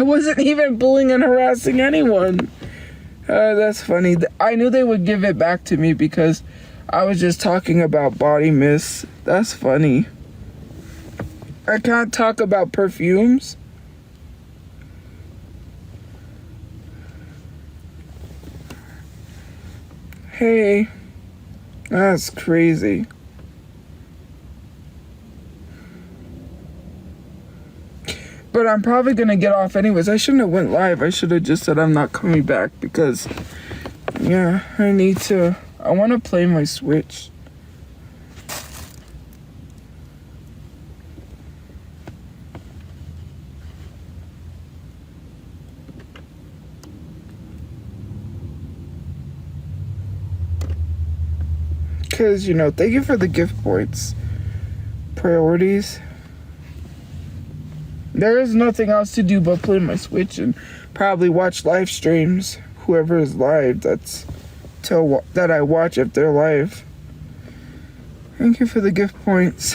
wasn't even bullying and harassing anyone. That's funny. I knew they would give it back to me because I was just talking about body mist. That's funny. I can't talk about perfumes. Hey, that's crazy. But I'm probably gonna get off anyways. I shouldn't have went live. I should have just said I'm not coming back because, yeah, I want to play my Switch. Because, thank you for the gift points. Priorities. There is nothing else to do but play my Switch and probably watch live streams. Whoever is live, that I watch if they're live. Thank you for the gift points.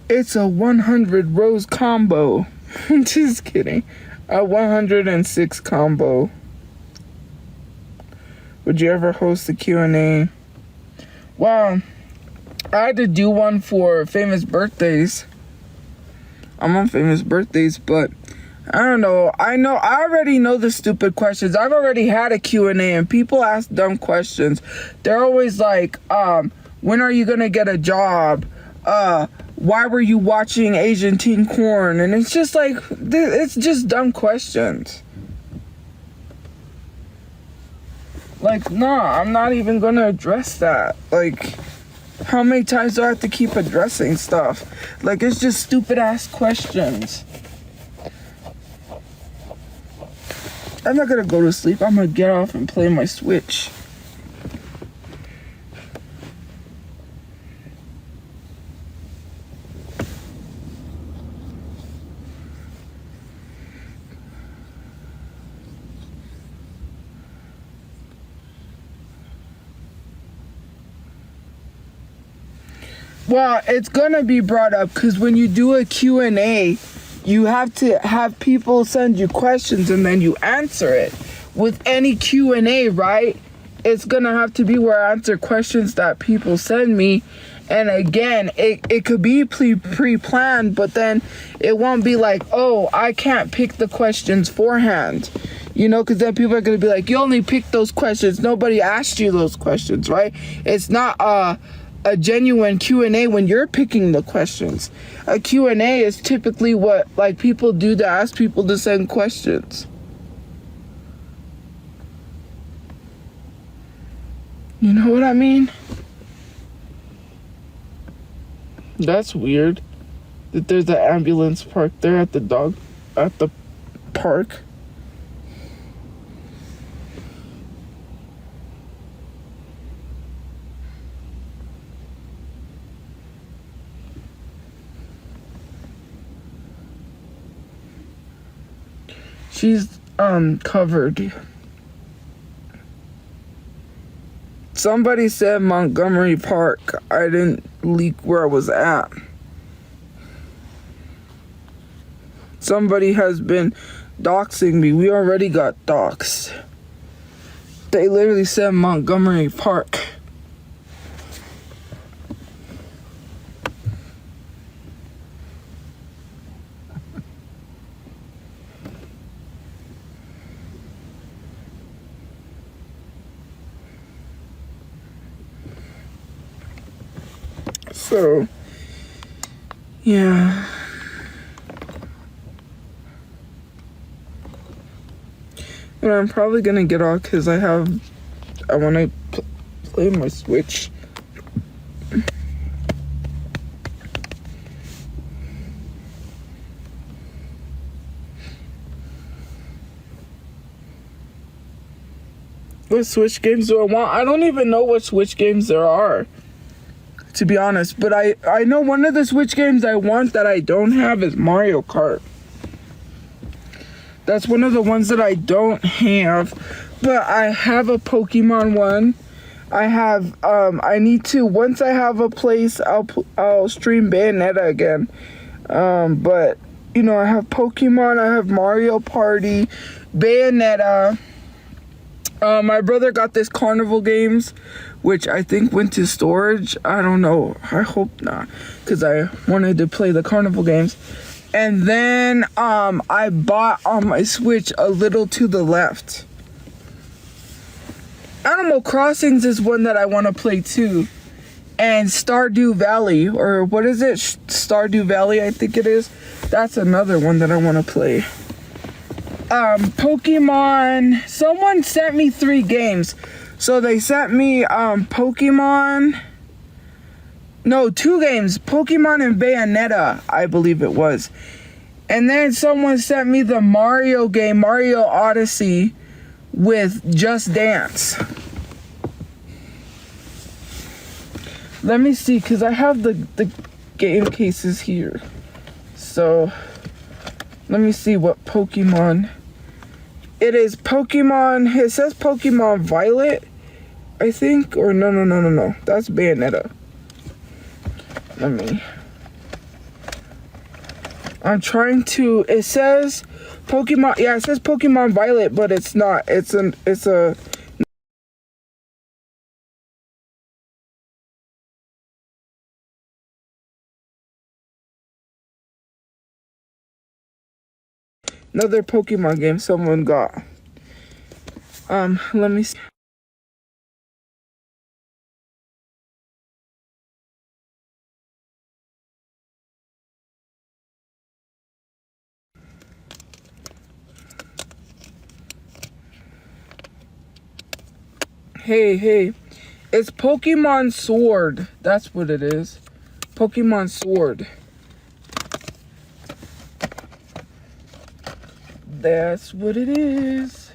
It's a 100 rose combo. Just kidding. A 106 combo. Would you ever host a Q&A? Well, I had to do one for famous birthdays. I'm on famous birthdays, but I don't know. I already know the stupid questions. I've already had a Q&A and people ask dumb questions. They're always like, when are you gonna get a job? Why were you watching Asian Teen Corn? And it's just like, it's just dumb questions. Like, nah, I'm not even gonna address that. Like, how many times do I have to keep addressing stuff? Like, it's just stupid ass questions. I'm not gonna go to sleep. I'm gonna get off and play my Switch. Well, it's gonna be brought up because when you do a Q&A, you have to have people send you questions and then you answer it. With any Q&A, right? It's gonna have to be where I answer questions that people send me. And again, it could be pre-planned, but then it won't be like, oh, I can't pick the questions beforehand. Because then people are going to be like, you only picked those questions. Nobody asked you those questions, right? It's not a genuine Q&A when you're picking the questions. A Q&A is typically what people do to ask people to send questions. You know what I mean? That's weird that there's an ambulance parked there at the park. She's covered. Somebody said Montgomery Park. I didn't leak where I was at. Somebody has been doxing me. We already got doxed. They literally said Montgomery Park. So, yeah. But I'm probably gonna get off because I want to play my Switch. What Switch games do I want? I don't even know what Switch games there are, to be honest. But I know one of the Switch games I want that I don't have is Mario Kart. That's one of the ones that I don't have. But I have a Pokemon one. I have, I need to, once I have a place, I'll stream Bayonetta again. But, you know, I have Pokemon, I have Mario Party, Bayonetta. My brother got this Carnival games, which I think went to storage. I don't know. I hope not, because I wanted to play the Carnival games. And then I bought on my Switch A Little to the Left. Animal Crossings is one that I want to play too. And Stardew Valley, or what is it? Stardew Valley, I think it is. That's another one that I want to play. Pokemon, someone sent me 3 games. So they sent me 2 games, Pokemon and Bayonetta, I believe it was. And then someone sent me the Mario game, Mario Odyssey, with Just Dance. Let me see, because I have the game cases here. So, let me see what Pokemon. It is Pokemon, it says Pokemon Violet, I think, or no. That's Bayonetta. I'm trying to, it says Pokemon, yeah, it says Pokemon Violet, but it's not. It's another Pokemon game someone got. Let me see. Hey. It's Pokemon Sword. That's what it is. Pokemon Sword. That's what it is.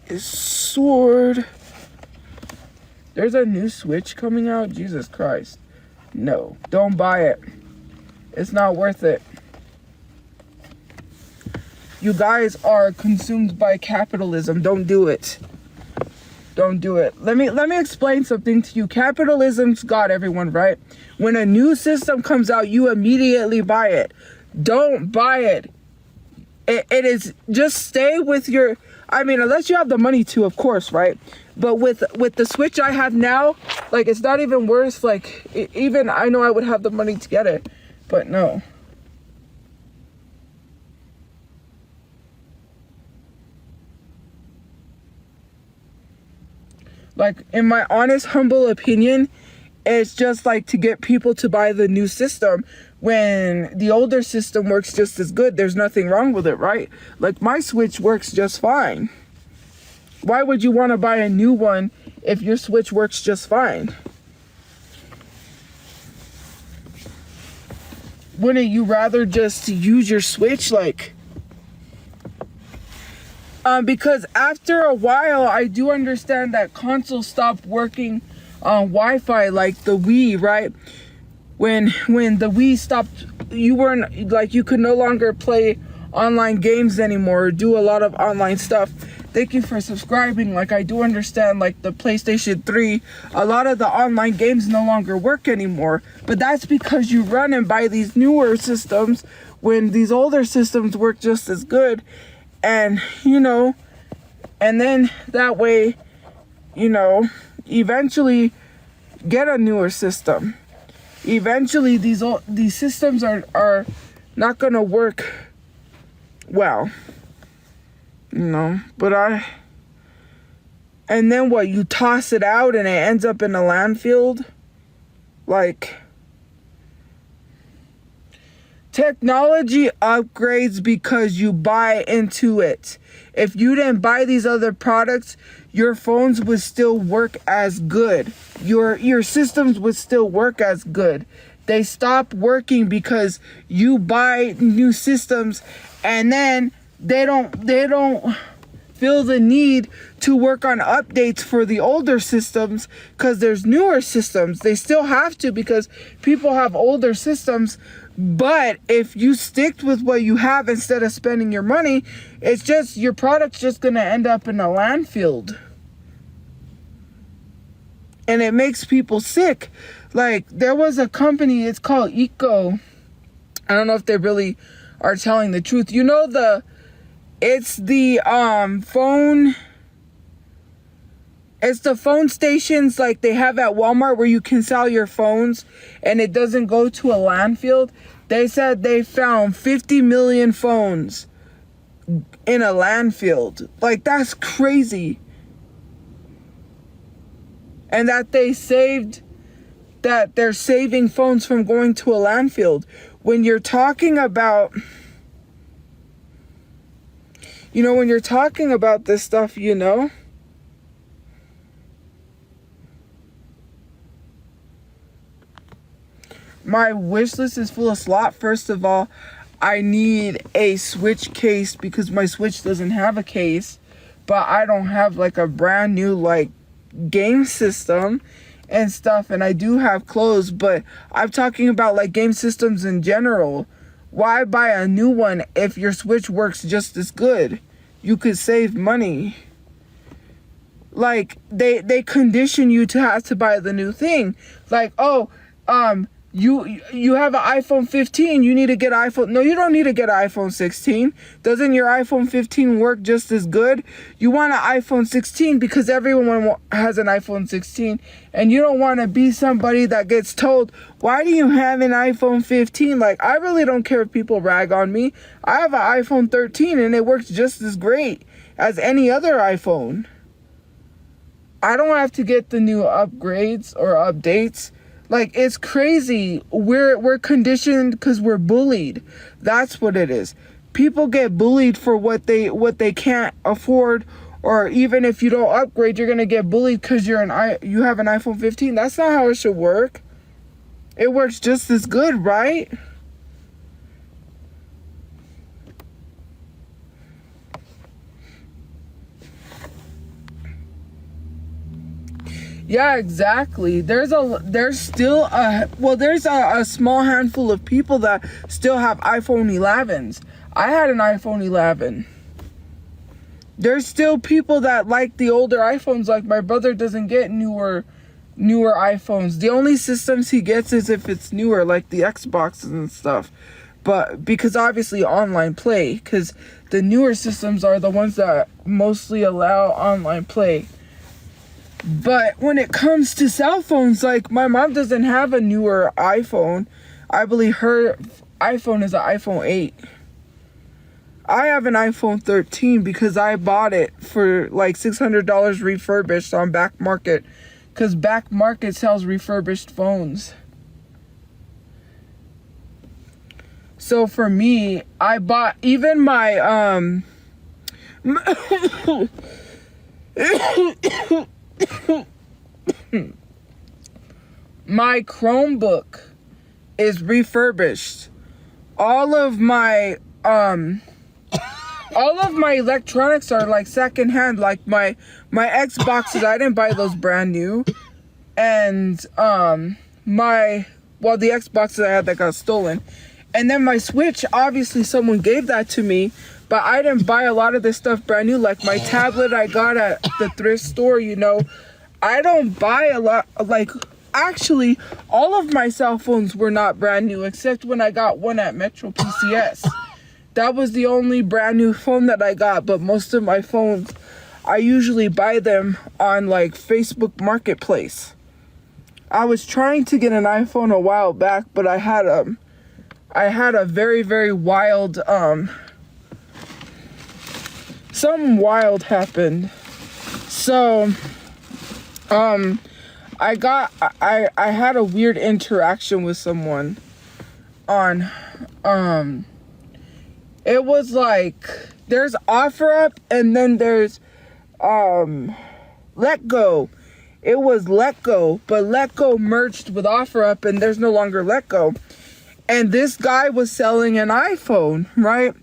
It's Sword. There's a new Switch coming out? Jesus Christ. No, don't buy it. It's not worth it. You guys are consumed by capitalism. Don't do it. Don't do it. Let me explain something to you. Capitalism's got everyone, right? When a new system comes out, you immediately buy it. Don't buy it. It is, just stay with your, I mean, unless you have the money to, of course, right? But with the Switch I have now, like, it's not even worth, like, even I know I would have the money to get it, but no. Like, in my honest, humble opinion, it's just like to get people to buy the new system when the older system works just as good. There's nothing wrong with it, right? Like, my Switch works just fine. Why would you want to buy a new one if your Switch works just fine? Wouldn't you rather just use your Switch, like... because after a while, I do understand that consoles stopped working on Wi-Fi, like the Wii, right? When the Wii stopped, you weren't, like, you could no longer play online games anymore, or do a lot of online stuff. Thank you for subscribing. Like, I do understand, like, the PlayStation 3, a lot of the online games no longer work anymore. But that's because you run and buy these newer systems when these older systems work just as good. And, you know, and then that way, you know, eventually get a newer system. Eventually these systems are not gonna work well, you know. But and then what, you toss it out and it ends up in a landfill? Like, technology upgrades because you buy into it. If you didn't buy these other products, your phones would still work as good. Your systems would still work as good. They stop working because you buy new systems and then they don't feel the need to work on updates for the older systems because there's newer systems. They still have to because people have older systems. But if you stick with what you have instead of spending your money, it's just your product's just going to end up in a landfill. And it makes people sick. Like, there was a company, it's called Eco. I don't know if they really are telling the truth. You know, it's the phone stations like they have at Walmart where you can sell your phones and it doesn't go to a landfill. They said they found 50 million phones in a landfill. Like, that's crazy. And that they're saving phones from going to a landfill. When you're talking about, when you're talking about this stuff, my wish list is full of slop. First of all, I need a Switch case because my Switch doesn't have a case, but I don't have like a brand new like game system and stuff, and I do have clothes, but I'm talking about like game systems in general. Why buy a new one if your Switch works just as good? You could save money. Like, they condition you to have to buy the new thing. Like, you have an iPhone 15, you need to get iPhone. No, you don't need to get an iPhone 16. Doesn't your iPhone 15 work just as good? You want an iPhone 16 because everyone has an iPhone 16, and you don't want to be somebody that gets told, why do you have an iPhone 15? Like, I really don't care if people rag on me. I have an iPhone 13 and it works just as great as any other iPhone. I don't have to get the new upgrades or updates. Like, it's crazy. We're conditioned because we're bullied. That's what it is. People get bullied for what they can't afford, or even if you don't upgrade, you're gonna get bullied because you have an iPhone 15. That's not how it should work. It works just as good, right? Yeah, exactly. There's still a small handful of people that still have iPhone 11s. I had an iPhone 11. There's still people that like the older iPhones. Like, my brother doesn't get newer iPhones. The only systems he gets is if it's newer, like the Xboxes and stuff. But because obviously online play, because the newer systems are the ones that mostly allow online play. But when it comes to cell phones, like, my mom doesn't have a newer iPhone. I believe her iPhone is an iPhone 8. I have an iPhone 13 because I bought it for like $600 refurbished on Back Market, because Back Market sells refurbished phones. So for me, I bought even my my Chromebook is refurbished. All of my electronics are like secondhand. Like my Xboxes, I didn't buy those brand new. And the Xboxes I had that got stolen. And then my Switch, obviously someone gave that to me. But I didn't buy a lot of this stuff brand new. Like my tablet I got at the thrift store, I don't buy a lot. Like, actually, all of my cell phones were not brand new, except when I got one at Metro PCS. That was the only brand new phone that I got. But most of my phones, I usually buy them on like Facebook Marketplace. I was trying to get an iPhone a while back, but I had a very, very wild something wild happened. So I had a weird interaction with someone on it was like, there's OfferUp and then there's Let Go. it was Let Go, but Let Go merged with OfferUp and there's no longer Let Go. And this guy was selling an iPhone, right?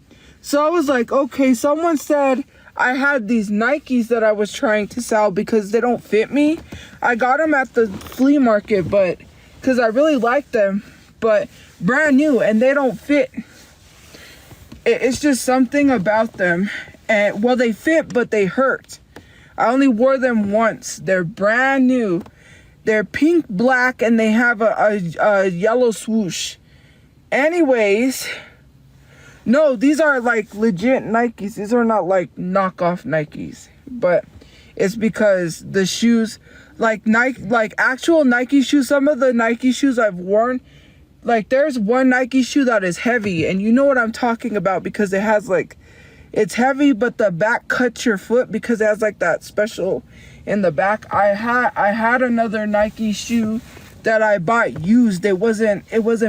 So I was like, okay, someone said I had these Nikes that I was trying to sell because they don't fit me. I got them at the flea market, but because I really like them, but brand new, and they don't fit. It's just something about them. And well, they fit, but they hurt. I only wore them once. They're brand new. They're pink black and they have a yellow swoosh. Anyways, no, these are like legit Nikes. These are not like knockoff Nikes. But it's because the shoes, like Nike, like actual Nike shoes, some of the Nike shoes I've worn, like there's one Nike shoe that is heavy, and you know what I'm talking about because it has like, it's heavy, but the back cuts your foot because it has like that special in the back. I had another Nike shoe that I bought used. It wasn't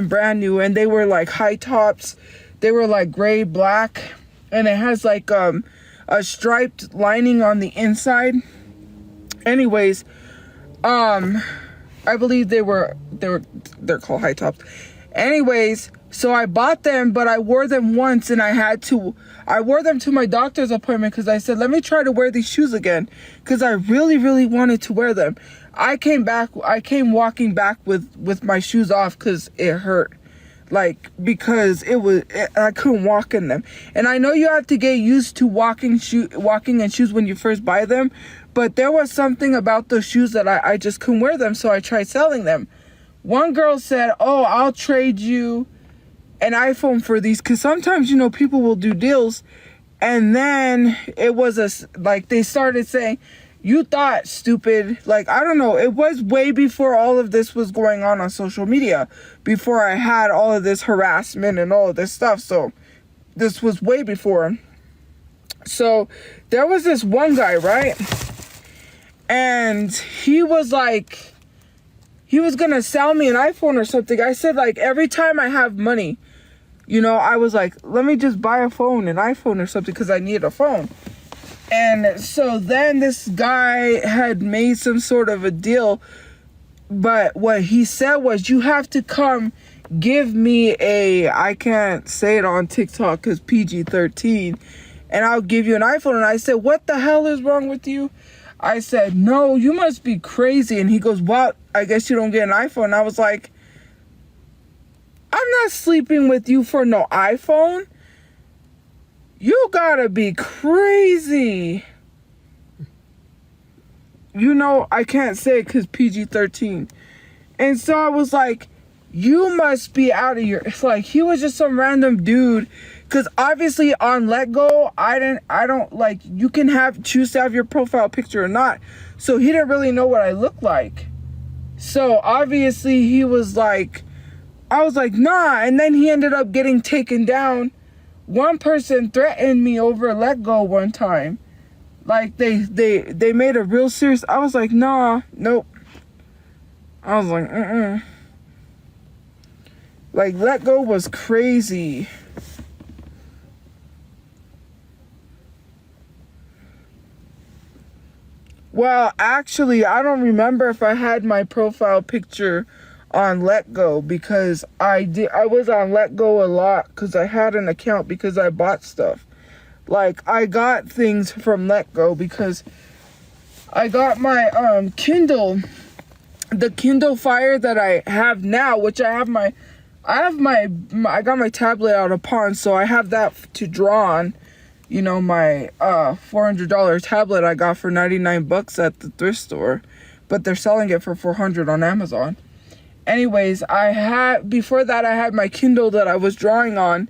brand new, and they were like high tops. They were like gray black, and it has like a striped lining on the inside. Anyways, I believe they're called high tops. Anyways, so I bought them, but I wore them once, and I wore them to my doctor's appointment because I said, let me try to wear these shoes again because I really, really wanted to wear them. I came walking back with my shoes off because it hurt. Like, because I couldn't walk in them. And I know you have to get used to walking in shoes when you first buy them, but there was something about those shoes that I just couldn't wear them, so I tried selling them. One girl said, oh, I'll trade you an iPhone for these, because sometimes, you know, people will do deals, and then it was they started saying, you thought, stupid. Like, I don't know, it was way before all of this was going on social media, before I had all of this harassment and all of this stuff, so this was way before. So there was this one guy, right, and he was like, he was gonna sell me an iPhone or something. I said, like, every time I have money, you know, I was like, let me just buy an iPhone or something, because I need a phone. And so then this guy had made some sort of a deal, but what he said was, you have to come give me I can't say it on TikTok because PG-13, and I'll give you an iPhone. And I said, what the hell is wrong with you? I said, no, you must be crazy. And he goes, well, I guess you don't get an iPhone. And I was like, I'm not sleeping with you for no iPhone. You gotta be crazy. You know, I can't say it because PG-13. And so I was like, you must be out of your... It's like, he was just some random dude. Because obviously on Let Go, I don't, like, you can choose to have your profile picture or not. So he didn't really know what I looked like. So obviously he was like, I was like, nah. And then he ended up getting taken down. One person threatened me over Let Go one time. Like, they made a real serious... I was like, nah, nope. I was like, Like, Let Go was crazy. Well, actually, I don't remember if I had my profile picture on Let Go, because I was on Let Go a lot because I had an account because I bought stuff. Like, I got things from Let Go because I got my Kindle, the Kindle Fire that I have now, which I got my tablet out of pawn, so I have that to draw on. You know, my $400 tablet I got for 99 bucks at the thrift store, but they're selling it for $400 on Amazon. Anyways, before that I had my Kindle that I was drawing on.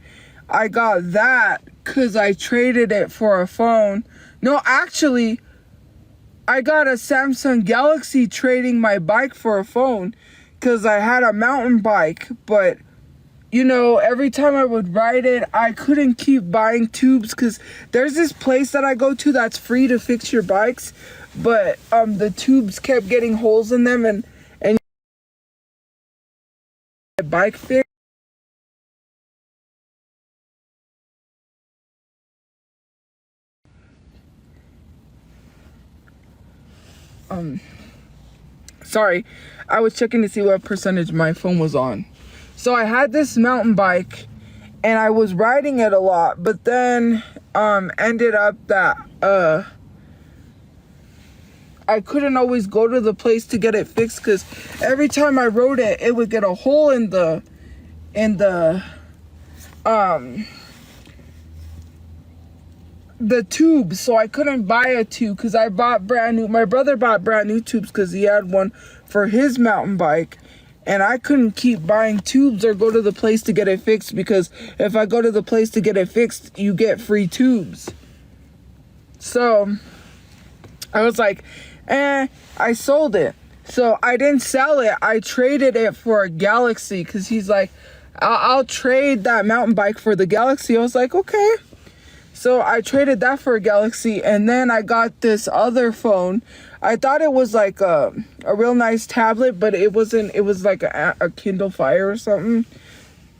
I got that because I traded it for a phone. No, actually, I got a Samsung Galaxy trading my bike for a phone because I had a mountain bike, but you know, every time I would ride it, I couldn't keep buying tubes because there's this place that I go to that's free to fix your bikes, but the tubes kept getting holes in them, and my bike fixed. sorry, I was checking to see what percentage my phone was on. So I had this mountain bike and I was riding it a lot, but then ended up that I couldn't always go to the place to get it fixed, because every time I rode it, it would get a hole in the tube, so I couldn't buy a tube because I bought brand new. My brother bought brand new tubes because he had one for his mountain bike, and I couldn't keep buying tubes or go to the place to get it fixed, because if I go to the place to get it fixed, you get free tubes. So I was like, I sold it. So I didn't sell it. I traded it for a Galaxy, because he's like, I'll trade that mountain bike for the Galaxy. I was like, okay. So I traded that for a Galaxy, and then I got this other phone. I thought it was like a real nice tablet, but it wasn't. It was like a Kindle Fire or something.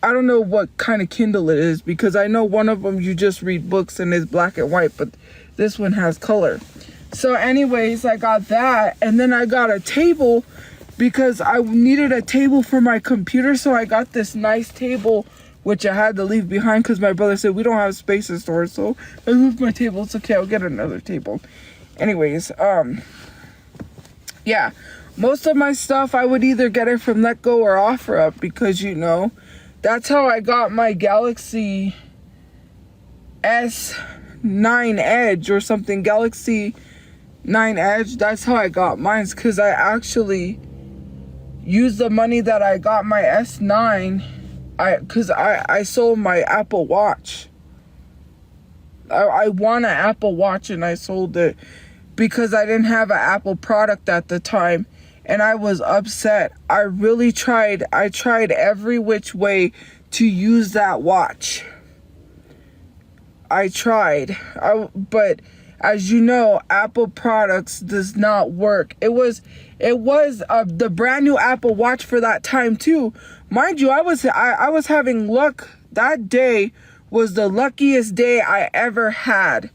I don't know what kind of Kindle it is, because I know one of them you just read books and it's black and white, but this one has color. So anyways, I got that, and then I got a table because I needed a table for my computer. So I got this nice table, which I had to leave behind because my brother said we don't have space to store. So I moved my table. It's okay, I'll get another table. Anyways, yeah, most of my stuff I would either get it from Let Go or OfferUp, because you know, that's how I got my Galaxy S9 Edge or something. Galaxy 9 Edge, that's how I got mine, because I actually used the money that I got my S9, because I sold my Apple Watch. I want an Apple Watch and I sold it because I didn't have an Apple product at the time, and I was upset. I tried every which way to use that watch. I tried, but as you know, Apple products does not work. It was the brand new Apple Watch for that time too. Mind you, I was having luck. That day was the luckiest day I ever had.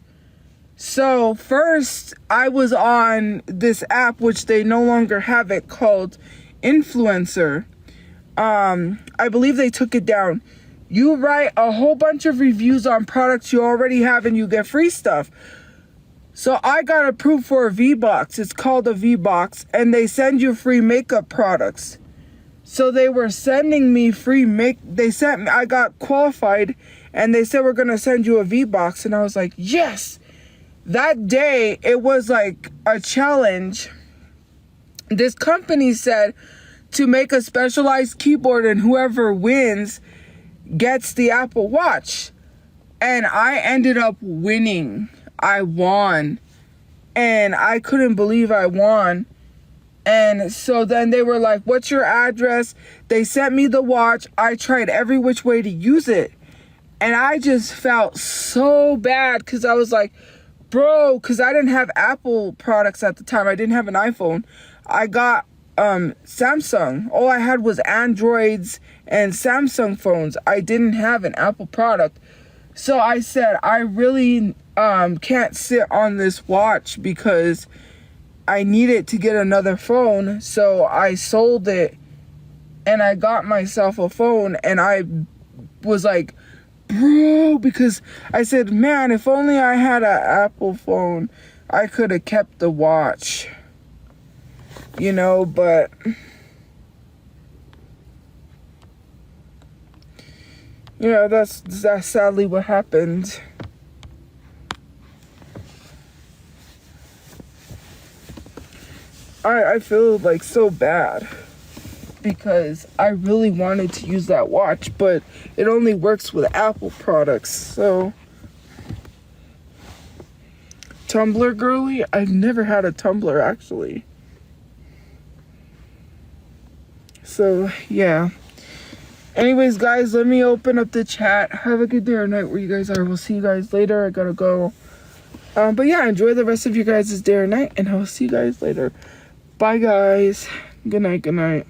So first, I was on this app, which they no longer have it, called Influencer. I believe they took it down. You write a whole bunch of reviews on products you already have and you get free stuff. So I got approved for a V-Box. It's called a V-Box, and they send you free makeup products. So they were sending me free I got qualified, and they said, we're going to send you a V-Box. And I was like, yes. That day, it was like a challenge. This company said to make a specialized keyboard, and whoever wins gets the Apple Watch. And I ended up winning. I won, and I couldn't believe I won. And so then they were like, what's your address? They sent me the watch. I tried every which way to use it, and I just felt so bad, because I was like, bro, because I didn't have Apple products at the time. I didn't have an iPhone. I got Samsung. All I had was Androids and Samsung phones. I didn't have an Apple product. So I said, I really can't sit on this watch because I needed to get another phone. So I sold it and I got myself a phone, and I was like, bro, because I said, man, if only I had an Apple phone, I could have kept the watch, you know. But you know, that's sadly what happened. I feel like so bad because I really wanted to use that watch, but it only works with Apple products. So Tumblr girly, I've never had a Tumblr actually. So yeah. Anyways, guys, let me open up the chat. Have a good day or night where you guys are. We'll see you guys later. I gotta go. But yeah, enjoy the rest of your guys' day or night, and I will see you guys later. Bye, guys. Good night, good night.